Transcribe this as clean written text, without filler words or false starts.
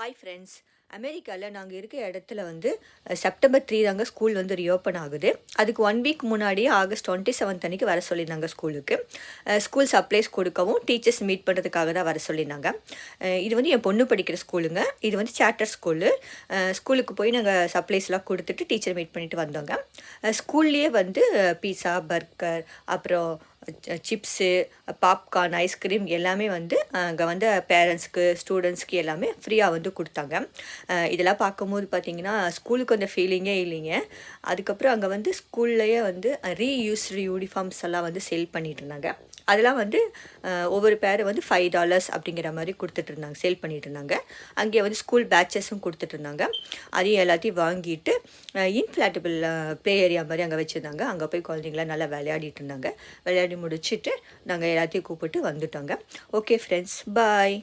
Hi friends. அமெரிக்காவில் நாங்கள் இருக்க இடத்துல வந்து செப்டம்பர் 3 தாங்க ஸ்கூல் வந்து ரீஓப்பன் ஆகுது. அதுக்கு 1 வீக் முன்னாடியே ஆகஸ்ட் 27 அன்னைக்கு வர சொல்லியிருந்தாங்க ஸ்கூலுக்கு. ஸ்கூல் சப்ளைஸ் கொடுக்கவும் டீச்சர்ஸ் மீட் பண்ணுறதுக்காக தான் வர சொல்லியிருந்தாங்க. இது வந்து என் பொண்ணு படிக்கிற ஸ்கூலுங்க. இது வந்து சார்ட்டர் ஸ்கூலு. ஸ்கூலுக்கு போய் நாங்கள் சப்ளைஸ்லாம் கொடுத்துட்டு டீச்சரை மீட் பண்ணிட்டு வந்தோங்க. ஸ்கூல்லேயே வந்து பீஸா, பர்கர், அப்புறம் சிப்ஸு, பாப்கார்ன், ஐஸ்கிரீம் எல்லாமே வந்து அங்கே வந்து பேரண்ட்ஸ்க்கு, ஸ்டூடெண்ட்ஸ்க்கு எல்லாமே ஃப்ரீயாக வந்து கொடுத்தாங்க. இதெல்லாம் பார்க்கும்போது பார்த்தீங்கன்னா ஸ்கூலுக்கு அந்த ஃபீலிங்கே இல்லைங்க. அதுக்கப்புறம் அங்கே வந்து ஸ்கூல்லையே வந்து ரீயூஸ்டு யூனிஃபார்ம்ஸ் எல்லாம் வந்து சேல் பண்ணிட்டு இருந்தாங்க. அதெல்லாம் வந்து ஒவ்வொரு பேர் வந்து $5 அப்படிங்கிற மாதிரி கொடுத்துட்ருந்தாங்க, சேல் பண்ணிகிட்ருந்தாங்க. அங்கே வந்து ஸ்கூல் பேட்சஸும் கொடுத்துட்ருந்தாங்க. அதையும் எல்லாத்தையும் வாங்கிட்டு இன்ஃப்ளாட்டபிள் ப்ளே ஏரியா மாதிரி அங்கே வச்சுருந்தாங்க. அங்கே போய் குழந்தைங்களாம் நல்லா விளையாடிட்டு இருந்தாங்க. விளையாடி முடிச்சுட்டு நாங்கள் எல்லாத்தையும் கூப்பிட்டு வந்துட்டோங்க. ஓகே ஃப்ரெண்ட்ஸ், பாய்.